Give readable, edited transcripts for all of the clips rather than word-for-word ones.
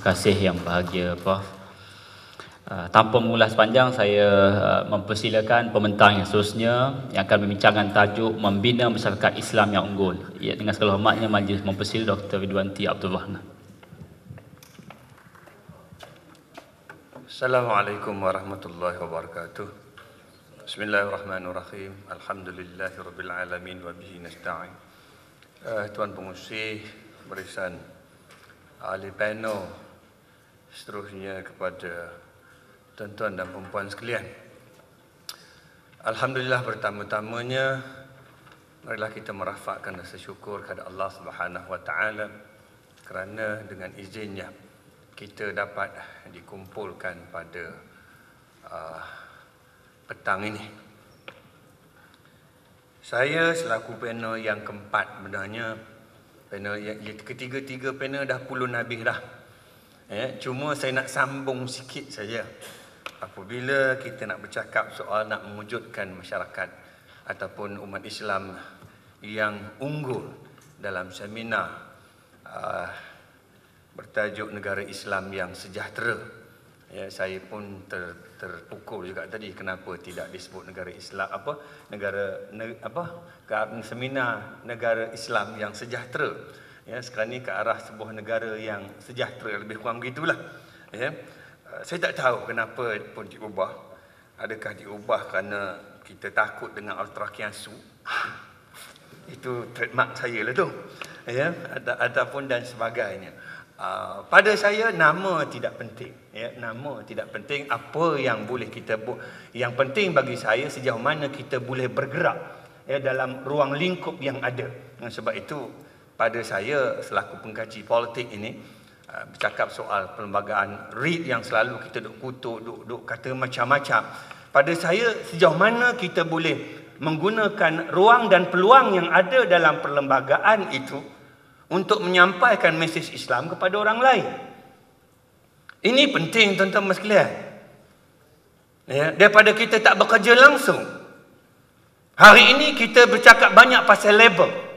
kasih yang bahagia Prof. Tanpa mengulas panjang, saya mempersilakan pembentang yang seterusnya yang akan membincangkan tajuk Membina Masyarakat Islam yang Unggul. Ya, dengan segala hormatnya Majlis Mempersil Dr. Ridwanti Abdul Rahman. Assalamualaikum warahmatullahi wabarakatuh. Bismillahirrahmanirrahim. Alhamdulillahirabbil alamin wa bihi nasta'in. Tuan Pengurusi, barisan ahli panel, seterusnya kepada tuan-tuan dan puan-puan sekalian. Alhamdulillah, pertama-tamanya marilah kita merafakkan rasa syukur kepada Allah Subhanahu wa taala kerana dengan izinnya kita dapat dikumpulkan pada petang ini. Saya selaku panel yang keempat, sebenarnya panel yang ketiga-tiga panel dah pulun habis dah. Cuma saya nak sambung sikit saja. Apabila kita nak bercakap soal nak mewujudkan masyarakat ataupun umat Islam yang unggul dalam seminar bertajuk Negara Islam yang Sejahtera, saya pun terpukul juga tadi kenapa tidak disebut negara Islam seminar Negara Islam yang Sejahtera. Sekarang ni ke arah sebuah negara yang sejahtera, lebih kurang begitulah. Saya tak tahu kenapa pun diubah. Adakah diubah kerana kita takut dengan ultra kiasu? Itu trademark saya lah tu. Ataupun dan sebagainya. Pada saya nama tidak penting. Nama tidak penting. Apa yang boleh kita buat. Yang penting bagi saya sejauh mana kita boleh bergerak dalam ruang lingkup yang ada. Sebab itu pada saya selaku pengkaji politik ini, bercakap soal perlembagaan REIT yang selalu kita duk kutuk, duk kata macam-macam. Pada saya sejauh mana kita boleh menggunakan ruang dan peluang yang ada dalam perlembagaan itu untuk menyampaikan mesej Islam kepada orang lain. Ini penting tuan-tuan sekalian. Daripada kita tak bekerja langsung. Hari ini kita bercakap banyak pasal label.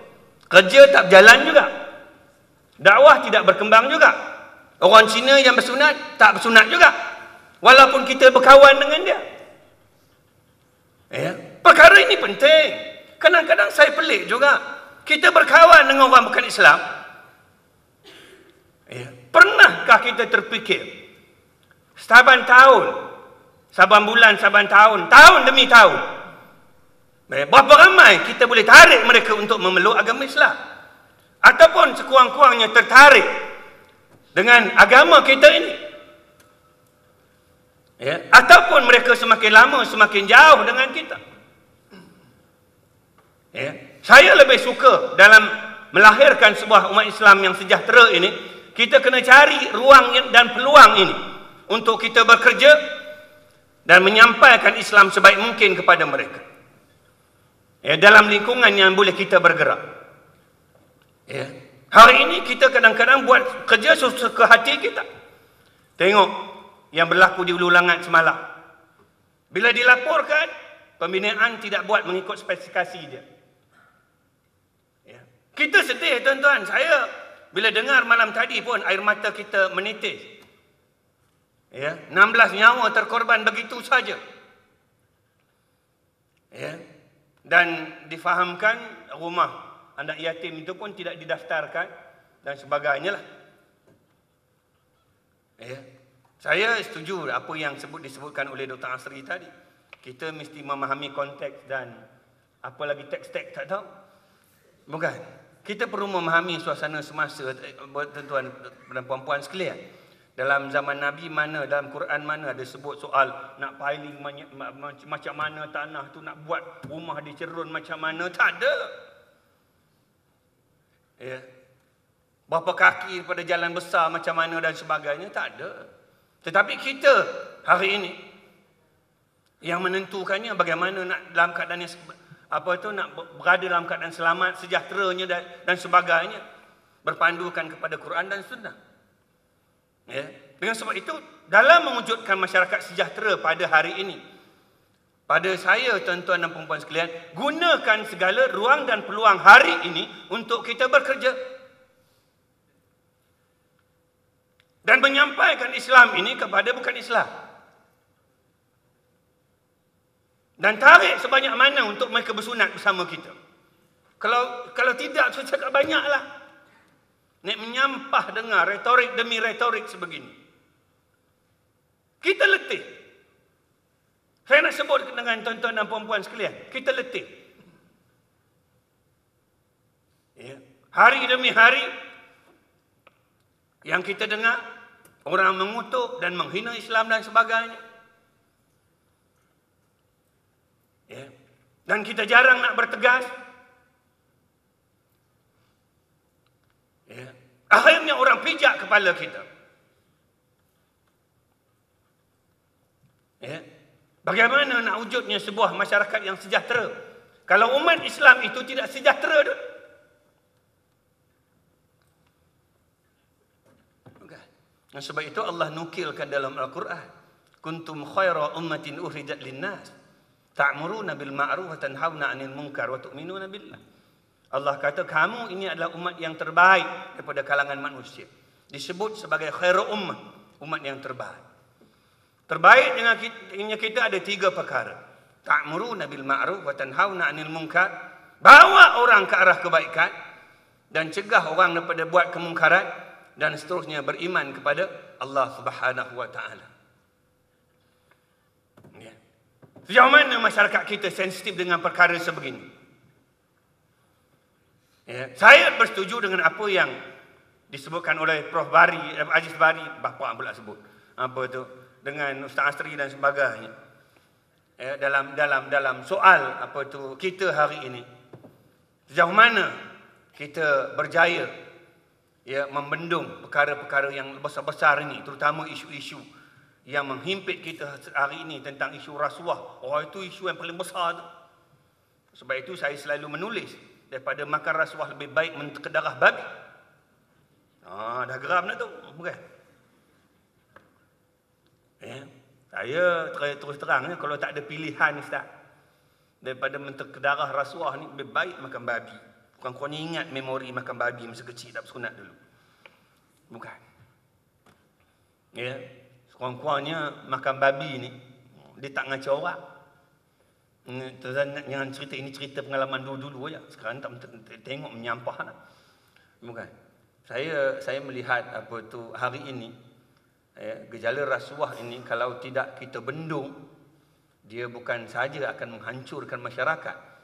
Kerja tak berjalan juga. Dakwah tidak berkembang juga. Orang Cina yang bersunat tak bersunat juga. Walaupun kita berkawan dengan dia. Perkara ini penting. Kadang-kadang saya pelik juga. Kita berkawan dengan orang bukan Islam. Pernahkah kita terfikir saban tahun, saban bulan, saban tahun, tahun demi tahun, berapa ramai kita boleh tarik mereka untuk memeluk agama Islam? Ataupun sekurang-kurangnya tertarik dengan agama kita ini. Ataupun mereka semakin lama semakin jauh dengan kita. Saya lebih suka dalam melahirkan sebuah umat Islam yang sejahtera ini, kita kena cari ruang dan peluang ini untuk kita bekerja dan menyampaikan Islam sebaik mungkin kepada mereka. Dalam lingkungan yang boleh kita bergerak. Hari ini kita kadang-kadang buat kerja sesuka hati kita. Tengok yang berlaku di Ulu Langat semalam. Bila dilaporkan, pembinaan tidak buat mengikut spesifikasi dia. Kita sedih tuan-tuan. Saya bila dengar malam tadi pun air mata kita menitis. 16 nyawa terkorban begitu saja. Dan difahamkan rumah anak yatim itu pun tidak didaftarkan dan sebagainya lah. Saya setuju apa yang disebutkan oleh Dr. Asri tadi. Kita mesti memahami konteks dan apa lagi teks-teks tak tahu. Bukan. Kita perlu memahami suasana semasa, tuan-tuan dan puan-puan sekalian. Dalam zaman Nabi mana, dalam Quran mana ada sebut soal nak piling macam mana tanah tu, nak buat rumah dicerun macam mana, tak ada. Berapa kaki pada jalan besar macam mana dan sebagainya, tak ada. Tetapi kita hari ini yang menentukannya bagaimana nak dalam keadaan yang nak berada dalam keadaan selamat, sejahteranya dan sebagainya, berpandukan kepada Quran dan Sunnah. Dengan sebab itu dalam mewujudkan masyarakat sejahtera pada hari ini, pada saya tuan-tuan dan puan-puan sekalian, gunakan segala ruang dan peluang hari ini untuk kita bekerja. dan menyampaikan Islam ini kepada bukan Islam. Dan tarik sebanyak mana untuk mereka bersunat bersama kita. Kalau tidak, saya cakap banyaklah. Nek menyampah dengar retorik demi retorik sebegini. Kita letih. Saya nak sebut dengan tuan-tuan dan puan-puan sekalian, kita letih. Ya. Hari demi hari yang kita dengar orang mengutuk dan menghina Islam dan sebagainya. Ya. Dan kita jarang nak bertegas. Ya. Akhirnya orang pijak kepala kita. Ya. Bagaimana nak wujudnya sebuah masyarakat yang sejahtera kalau umat Islam itu tidak sejahtera? Dan sebab itu Allah nukilkan dalam Al-Quran, kuntum khaira ummatin ukhrijat linnas ta'muruna bil ma'ruf wa tanhauna 'anil munkar wa tu'minuna billah. Allah kata kamu ini adalah umat yang terbaik daripada kalangan manusia. Disebut sebagai khairu ummah, umat yang terbaik. Terbaik dengan kita ada 3 perkara. Ta'muruna bil ma'ruf wa tanhauna 'anil munkar, bawa orang ke arah kebaikan dan cegah orang daripada buat kemungkaran, dan seterusnya beriman kepada Allah Subhanahu wa taala. Ya. Sejauh mana masyarakat kita sensitif dengan perkara sebegini? Ya. Saya bersetuju dengan apa yang disebutkan oleh Prof Bari, Aziz Bari, bapa pula sebut. Apa tu? Dengan Ustaz Asri dan sebagainya. Ya, dalam soal apa tu kita hari ini. Sejauh mana kita berjaya membendung perkara-perkara yang besar-besar ini, terutama isu-isu yang menghimpit kita hari ini tentang isu rasuah. Oh, itu isu yang paling besar tu. Sebab itu saya selalu menulis, daripada makan rasuah lebih baik mentekuk darah babi. Dah geram dah tu, bukan? Saya terus terang, kalau tak ada pilihan Ustaz, daripada mentekuk darah rasuah ni lebih baik makan babi. Korang ingat memori makan babi masa kecil tak bersunat dulu? Bukan. Ya, kurang-kurangnya makan babi ni dia tak ngacau orang. Jangan cerita ini cerita pengalaman dulu-dulu aja. Sekarang tak tengok menyampah lah. Bukan. Saya melihat apa tu hari ini, gejala rasuah ini kalau tidak kita bendung, dia bukan saja akan menghancurkan masyarakat,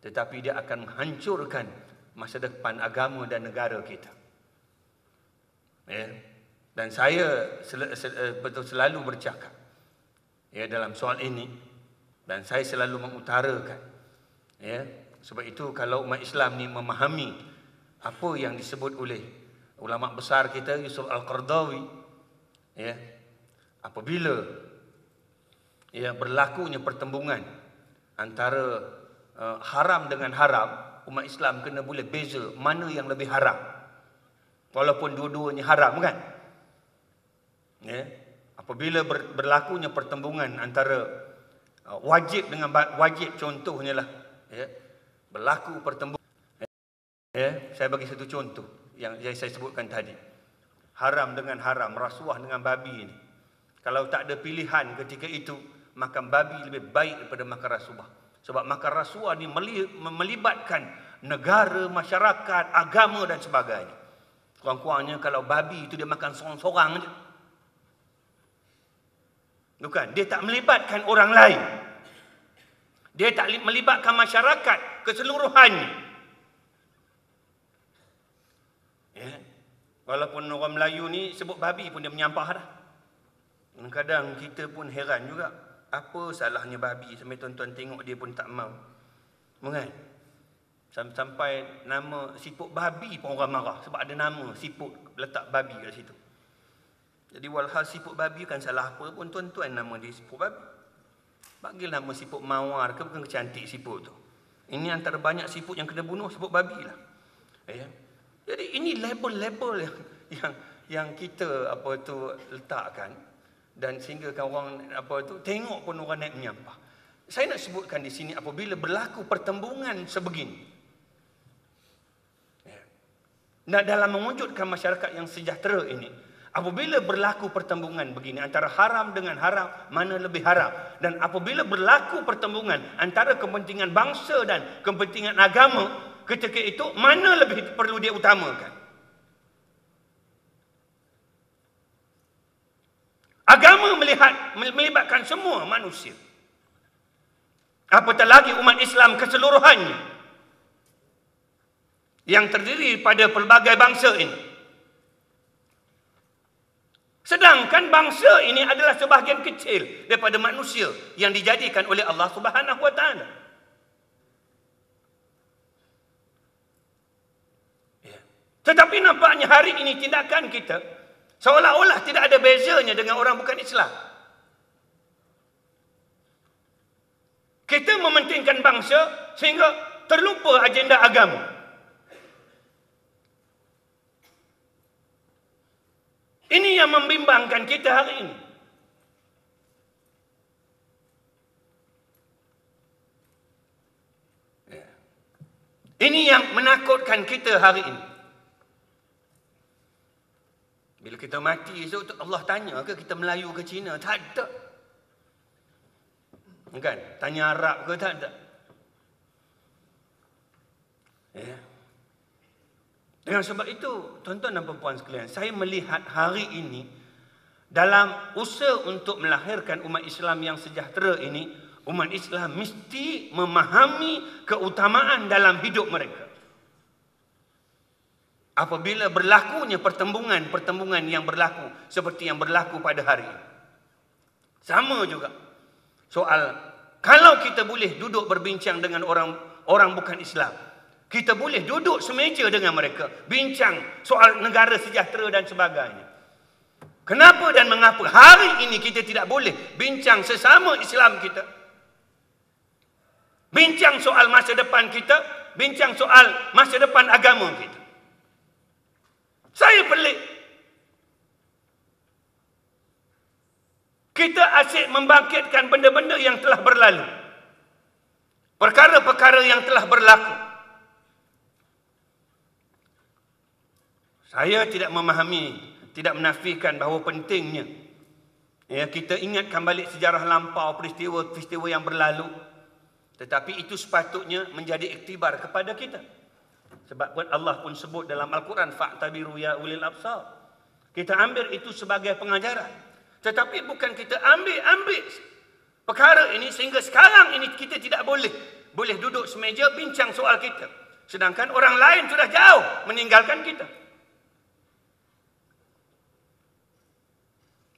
tetapi dia akan menghancurkan masa depan agama dan negara kita. Dan saya selalu bercakap dalam soal ini, dan saya selalu mengutarakan, sebab itu kalau umat Islam ni memahami apa yang disebut oleh ulama besar kita Yusuf Al-Qaradawi, apabila berlakunya pertembungan antara haram dengan haram, umat Islam kena boleh beza mana yang lebih haram, walaupun dua-duanya haram, kan? Apabila berlakunya pertembungan antara wajib dengan wajib, contohnya lah, berlaku pertembungan, saya bagi satu contoh yang saya sebutkan tadi, haram dengan haram, rasuah dengan babi ini. Kalau tak ada pilihan ketika itu, makan babi lebih baik daripada makan rasuah. Sebab makan rasuah ni melibatkan negara, masyarakat, agama dan sebagainya. Kurang-kurangnya kalau babi itu dia makan sorang-sorang je. Bukan, dia tak melibatkan orang lain. Dia tak melibatkan masyarakat keseluruhannya. Walaupun orang Melayu ni sebut babi pun dia menyampah dah. Kadang kita pun heran juga, apa salahnya babi sampai tuan-tuan tengok dia pun tak mau. Bukan? Sampai nama siput babi pun orang marah sebab ada nama siput letak babi kat situ. Jadi walhal siput babi kan salah apa pun tuan-tuan nama dia siput babi. Bagi nama siput mawar ke, bukan cantik siput tu. Ini antara banyak siput yang kena bunuh, siput babi lah. Jadi ini label-label yang kita apa tu letakkan, dan sehingga orang apa tu tengok pun orang naik menyampah. Saya nak sebutkan di sini, apabila berlaku pertembungan sebegini, dalam mewujudkan masyarakat yang sejahtera ini, Apabila berlaku pertembungan begini antara haram dengan haram, mana lebih haram? Dan apabila berlaku pertembungan antara kepentingan bangsa dan kepentingan agama, ketika itu mana lebih perlu dia utamakan? Agama melibatkan semua manusia. Apatah lagi umat Islam keseluruhannya yang terdiri pada pelbagai bangsa ini. Sedangkan bangsa ini adalah sebahagian kecil daripada manusia yang dijadikan oleh Allah Subhanahu wa taala. Ya. Tetapi nampaknya hari ini tindakan kita seolah-olah tidak ada bezanya dengan orang bukan Islam. Kita mementingkan bangsa sehingga terlupa agenda agama. Ini yang membimbangkan kita hari ini. Ini yang menakutkan kita hari ini. Bila kita mati esok, Allah tanya ke kita Melayu ke Cina? Tak ada. Kan? Tanya Arab ke? Tak ada. Ya. Dengan sebab itu, tuan-tuan dan puan-puan sekalian, saya melihat hari ini dalam usaha untuk melahirkan umat Islam yang sejahtera ini, umat Islam mesti memahami keutamaan dalam hidup mereka. Apabila berlakunya pertembungan yang berlaku seperti yang berlaku pada hari ini. Sama juga soal kalau kita boleh duduk berbincang dengan orang bukan Islam, kita boleh duduk semeja dengan mereka, bincang soal negara sejahtera dan sebagainya. Kenapa dan mengapa hari ini kita tidak boleh bincang sesama Islam kita? Bincang soal masa depan kita, bincang soal masa depan agama kita. Saya pelik. Kita asyik membangkitkan benda-benda yang telah berlalu. Perkara-perkara yang telah berlaku. Saya tidak memahami, tidak menafikan bahawa pentingnya kita ingatkan balik sejarah lampau, peristiwa-peristiwa yang berlalu. Tetapi itu sepatutnya menjadi iktibar kepada kita. Sebab pun Allah pun sebut dalam Al-Quran, fa'tabiru ya ulil absar. Kita ambil itu sebagai pengajaran. Tetapi bukan kita ambil perkara ini sehingga sekarang ini kita tidak boleh duduk semeja bincang soal kita. Sedangkan orang lain sudah jauh meninggalkan kita.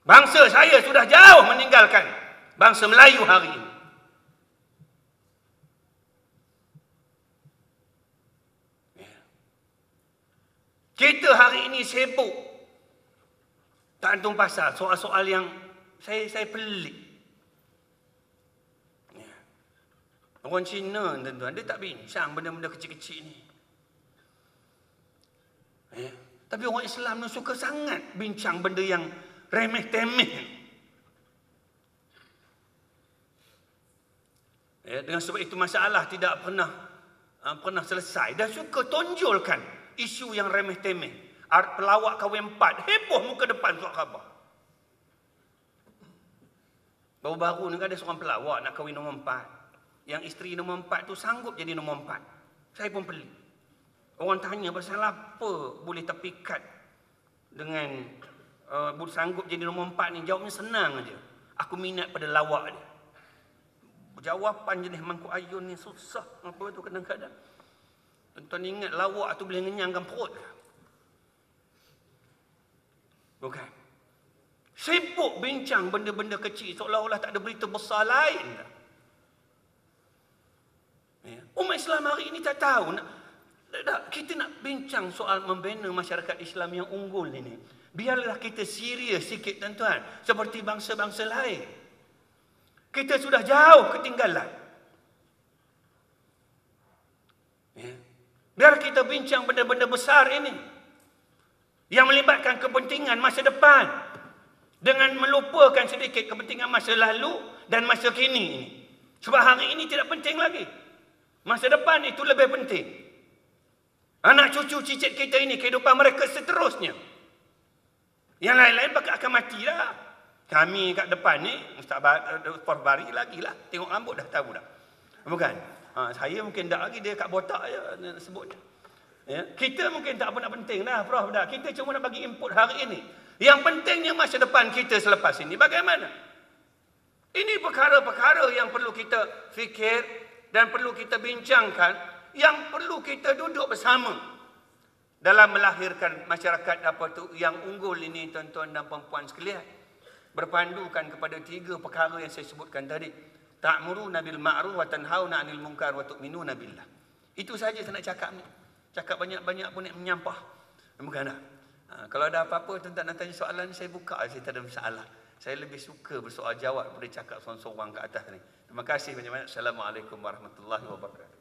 Bangsa saya sudah jauh meninggalkan bangsa Melayu hari ini. Kita hari ini sibuk tak antung pasal soal-soal yang saya pelik. Orang Cina tuan-tuan, dia tak bincang benda-benda kecil-kecil ni. Tapi orang Islam ni suka sangat bincang benda yang remeh-temeh. Dengan sebab itu masalah tidak pernah selesai. Dah suka tonjolkan isu yang remeh-temeh. Pelawak kahwin 4, heboh muka depan surat khabar. Baru-baru ni kan ada seorang pelawak nak kahwin nombor 4. Yang isteri nombor 4 tu sanggup jadi nombor 4. Saya pun pelik. Orang tanya pasal apa boleh terpikat dengan sanggup jadi nombor 4 ni. Jawabnya senang aja. Aku minat pada lawak dia. Jawapan jenis mangkuk ayun ni susah. Apa tu kadang-kadang. Tuan-tuan ingat lawak tu boleh ngenyangkan perut. Bukan. Sibuk bincang benda-benda kecil seolah-olah tak ada berita besar lain. Umat Islam hari ini tak tahu. Kita nak bincang soal membina masyarakat Islam yang unggul ini. Biarlah kita serius sikit tuan-tuan. Seperti bangsa-bangsa lain. Kita sudah jauh ketinggalan. Biar kita bincang benda-benda besar ini. Yang melibatkan kepentingan masa depan. Dengan melupakan sedikit kepentingan masa lalu dan masa kini. Sebab hari ini tidak penting lagi. Masa depan itu lebih penting. Anak cucu cicit kita ini, kehidupan mereka seterusnya. Yang lain-lain bakal akan mati dah. Kami kat depan ni, Ustaz Bari lagi lah. Tengok rambut dah tahu dah. Bukan? Saya mungkin tak lagi, dia kat botak je sebut. Ya? Kita mungkin tak apa nak penting dah, Prof. Dah. Kita cuma nak bagi input hari ini. Yang pentingnya masa depan kita selepas ini. Bagaimana? Ini perkara-perkara yang perlu kita fikir dan perlu kita bincangkan, yang perlu kita duduk bersama dalam melahirkan masyarakat yang unggul ini, tuan-tuan dan puan-puan sekalian. Berpandukan kepada 3 perkara yang saya sebutkan tadi. Ta'muruna bil ma'ruf wa tanhauna 'anil munkar wa tu'minuna billah. Itu saja saya nak cakap ni. Cakap banyak-banyak pun nak menyampah. Bukan tak? Kalau ada apa-apa tuan-tuan nak tanya soalan, saya buka, saya tak ada masalah. Saya lebih suka bersoal jawab daripada cakap sorang-sorang ke atas ni. Terima kasih banyak-banyak. Assalamualaikum warahmatullahi wabarakatuh.